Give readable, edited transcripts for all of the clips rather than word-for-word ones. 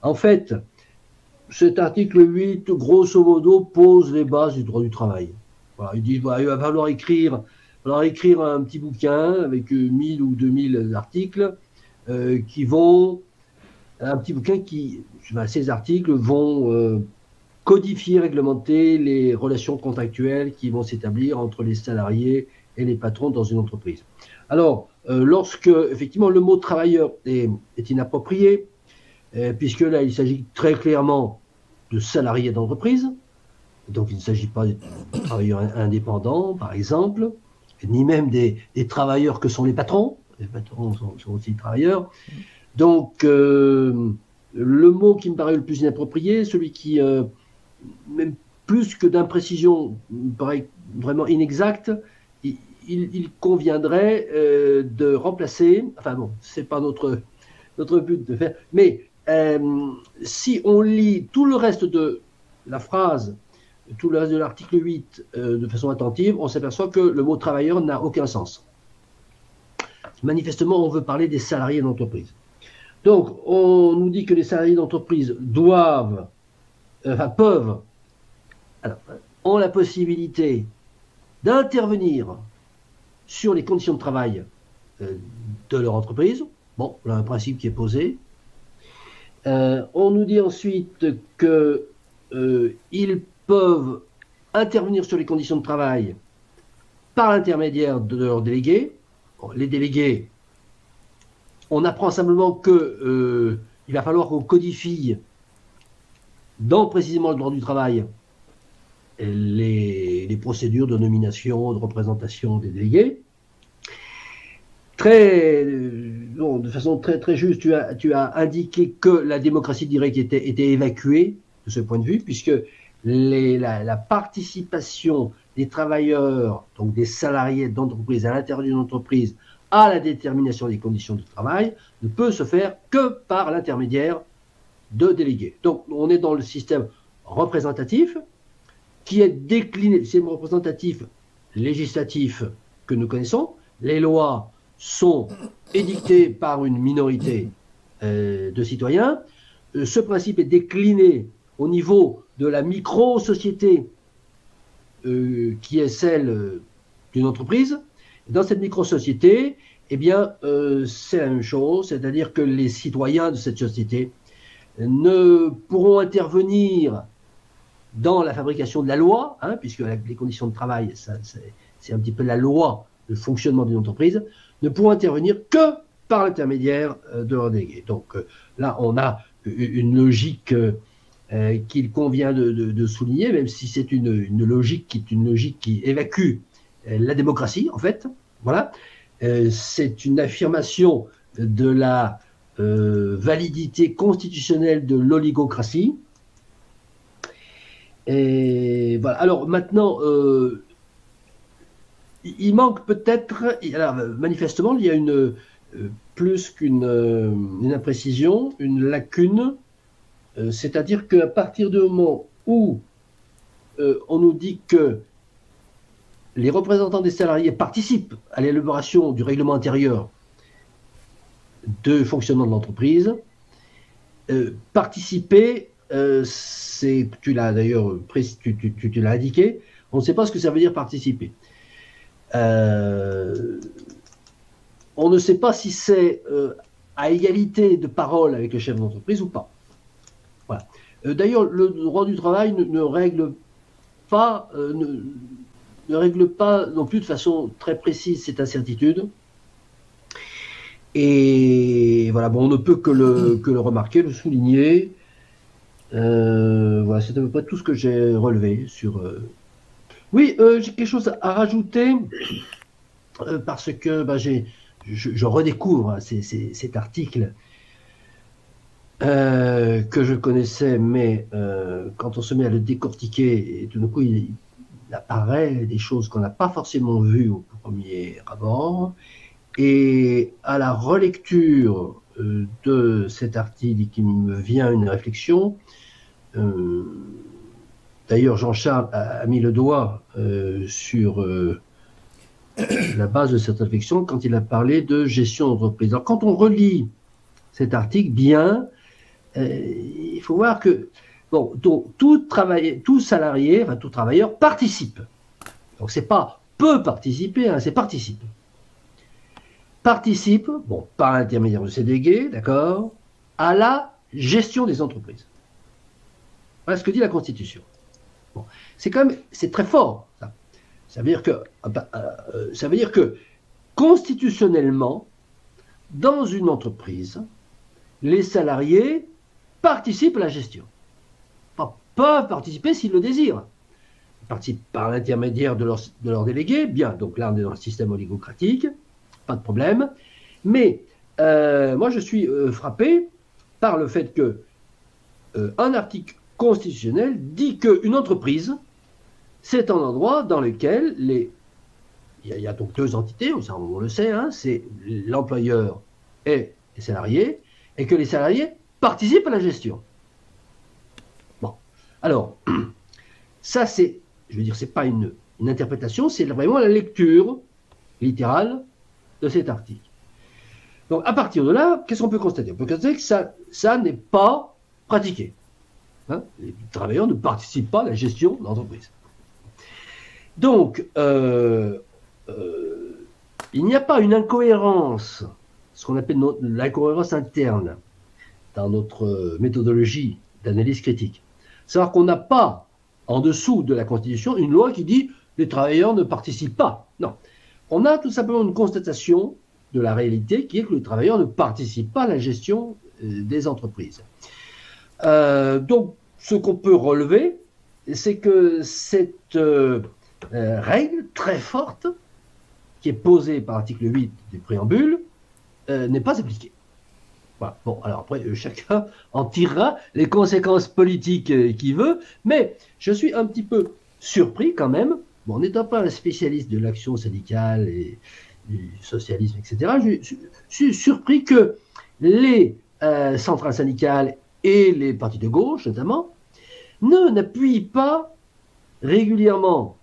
En fait, cet article 8, grosso modo, pose les bases du droit du travail. Voilà, il dit bah, il va falloir écrire un petit bouquin avec 1000 ou 2000 articles qui vont. Un petit bouquin qui. Ces articles vont codifier, réglementer les relations contractuelles qui vont s'établir entre les salariés et les patrons dans une entreprise. Alors, lorsque, effectivement, le mot travailleur est inapproprié, puisque là, il s'agit très clairement de salariés d'entreprise, donc il ne s'agit pas de travailleurs indépendants, par exemple, ni même des travailleurs que sont les patrons. Les patrons sont aussi travailleurs. Donc, le mot qui me paraît le plus inapproprié, celui qui, même plus que d'imprécision, me paraît vraiment inexact, il conviendrait de remplacer, enfin bon, c'est pas notre but de faire, mais si on lit tout le reste de la phrase, tout le reste de l'article 8 de façon attentive, on s'aperçoit que le mot travailleur n'a aucun sens. Manifestement, on veut parler des salariés d'entreprise. Donc, on nous dit que les salariés d'entreprise peuvent, ont la possibilité d'intervenir sur les conditions de travail de leur entreprise. Bon, là, un principe qui est posé. On nous dit ensuite qu'ils peuvent intervenir sur les conditions de travail par l'intermédiaire de leurs délégués. Bon, les délégués, on apprend simplement qu'il va falloir qu'on codifie dans précisément le droit du travail les procédures de nomination, de représentation des délégués. De façon très juste, tu as indiqué que la démocratie directe était évacuée de ce point de vue, puisque la participation des travailleurs, donc des salariés d'entreprise à l'intérieur d'une entreprise, à la détermination des conditions de travail, ne peut se faire que par l'intermédiaire de délégués. Donc, on est dans le système représentatif qui est décliné, le système représentatif législatif que nous connaissons. Les lois sont édictées par une minorité de citoyens. Ce principe est décliné au niveau de la micro-société qui est celle d'une entreprise. Dans cette micro-société, eh bien, c'est la même chose, c'est-à-dire que les citoyens de cette société ne pourront intervenir dans la fabrication de la loi, puisque les conditions de travail, c'est un petit peu la loi, le fonctionnement d'une entreprise, ne pourront intervenir que par l'intermédiaire de leurs délégués. Donc là, on a une logique qu'il convient de souligner, même si c'est une logique qui évacue la démocratie, en fait. Voilà. C'est une affirmation de la validité constitutionnelle de l'oligocratie. Et voilà. Alors maintenant, il manque peut-être, manifestement, il y a plus qu'une imprécision, une lacune, c'est-à-dire qu'à partir du moment où on nous dit que les représentants des salariés participent à l'élaboration du règlement intérieur de fonctionnement de l'entreprise, participer, tu l'as d'ailleurs tu l'as indiqué, on ne sait pas ce que ça veut dire participer. On ne sait pas si c'est à égalité de parole avec le chef d'entreprise ou pas. Voilà. D'ailleurs, le droit du travail ne règle pas non plus de façon très précise cette incertitude. Et voilà, bon, on ne peut que le remarquer, le souligner. Voilà, c'est à peu près tout ce que j'ai relevé sur. Oui, j'ai quelque chose à rajouter parce que je redécouvre cet article que je connaissais, mais quand on se met à le décortiquer, et tout d'un coup, il apparaît des choses qu'on n'a pas forcément vues au premier abord. Et à la relecture de cet article, qui me vient une réflexion. D'ailleurs, Jean-Charles a mis le doigt sur la base de cette réflexion quand il a parlé de gestion d'entreprise. Alors, quand on relit cet article bien, il faut voir que bon, donc, tout salarié, enfin tout travailleur participe. Donc c'est pas peut participer, hein, c'est participe. Participe, bon, par l'intermédiaire de ses délégués, d'accord, à la gestion des entreprises. Voilà ce que dit la Constitution. Bon, c'est quand même, c'est très fort. Ça veut dire que constitutionnellement, dans une entreprise, les salariés participent à la gestion. Enfin, peuvent participer s'ils le désirent. Ils participent par l'intermédiaire de leurs délégués, bien, donc là on est dans le système oligocratique, pas de problème. Mais moi je suis frappé par le fait que un article constitutionnel dit qu'une entreprise, c'est un endroit dans lequel il y a donc deux entités, on le sait, hein, c'est l'employeur et les salariés, et que les salariés participent à la gestion. Bon, alors, ça c'est, je veux dire, c'est pas une interprétation, c'est vraiment la lecture littérale de cet article. Donc, à partir de là, qu'est-ce qu'on peut constater? On peut constater que ça n'est pas pratiqué. Hein, les travailleurs ne participent pas à la gestion de l'entreprise. Donc, il n'y a pas une incohérence, ce qu'on appelle l'incohérence interne dans notre méthodologie d'analyse critique. C'est-à-dire qu'on n'a pas, en dessous de la Constitution, une loi qui dit les travailleurs ne participent pas. Non. On a tout simplement une constatation de la réalité qui est que les travailleurs ne participent pas à la gestion des entreprises. Donc, ce qu'on peut relever, c'est que cette règle très forte, qui est posée par l'article 8 du préambule, n'est pas appliquée. Voilà. Bon, alors après, chacun en tirera les conséquences politiques qu'il veut, mais je suis un petit peu surpris quand même, bon, n'étant pas un spécialiste de l'action syndicale et du socialisme, etc., je suis surpris que les centrales syndicales et les partis de gauche, notamment, n'appuient pas régulièrement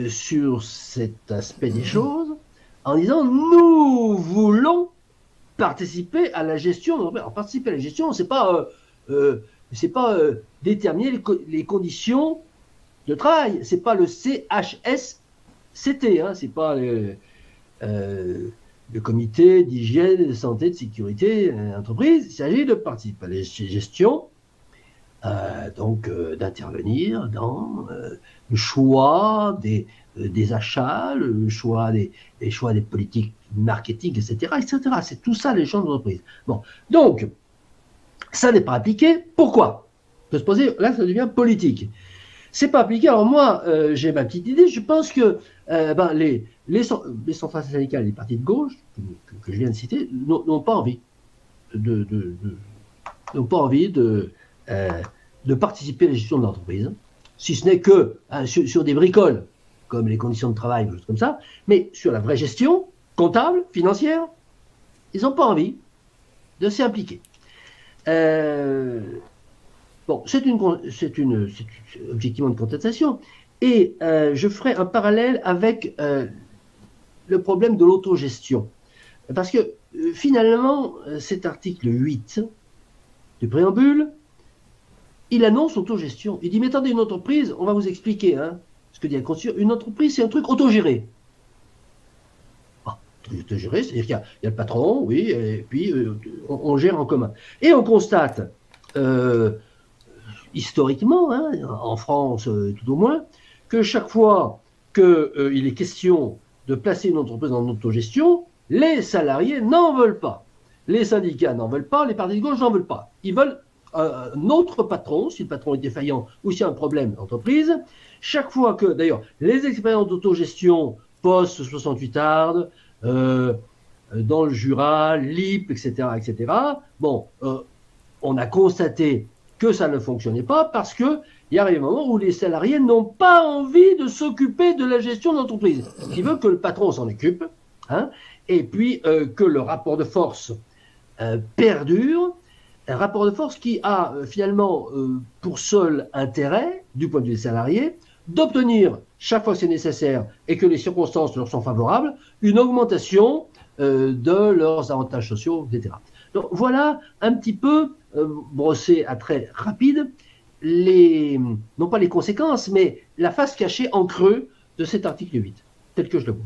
sur cet aspect des choses en disant « nous voulons participer à la gestion ». Alors, participer à la gestion, c'est pas déterminer les conditions de travail, c'est pas le CHSCT, hein, c'est pas le comité d'hygiène, de santé, de sécurité entreprise. Il s'agit de participer à la gestion, donc d'intervenir dans le choix des achats, le choix des politiques marketing, etc. C'est tout ça les champs d'entreprise. Bon, donc, ça n'est pas appliqué. Pourquoi? On peut se poser, là ça devient politique. C'est pas appliqué. Alors moi, j'ai ma petite idée. Je pense que les centrales syndicales et les partis de gauche, que je viens de citer, n'ont pas envie de participer à la gestion de l'entreprise, si ce n'est que sur des bricoles, comme les conditions de travail, des choses comme ça, mais sur la vraie gestion, comptable, financière, ils n'ont pas envie de s'y impliquer. Bon, c'est objectivement une contestation, et je ferai un parallèle avec le problème de l'autogestion. Parce que finalement, cet article 8 du préambule, il annonce l'autogestion. Il dit, mais attendez, une entreprise, on va vous expliquer ce que dit la Constitution, une entreprise, c'est un truc autogéré. Autogéré, c'est-à-dire qu'il y a le patron, oui, et puis on gère en commun. Et on constate, historiquement, en France tout au moins, que chaque fois qu'il est question de placer une entreprise en autogestion, les salariés n'en veulent pas. Les syndicats n'en veulent pas, les partis de gauche n'en veulent pas. Ils veulent un autre patron, si le patron est défaillant ou s'il y a un problème d'entreprise. Chaque fois que, d'ailleurs, les expériences d'autogestion post-68 Ardes, dans le Jura, l'IP, etc., bon, on a constaté que ça ne fonctionnait pas parce qu'il y arrive un moment où les salariés n'ont pas envie de s'occuper de la gestion de l'entreprise. Ils veulent que le patron s'en occupe, et puis que le rapport de force perdure, un rapport de force qui a finalement pour seul intérêt, du point de vue des salariés, d'obtenir, chaque fois que c'est nécessaire et que les circonstances leur sont favorables, une augmentation de leurs avantages sociaux, etc. Donc voilà un petit peu, brossé à traits rapides, non pas les conséquences, mais la face cachée en creux de cet article 8, tel que je le vois.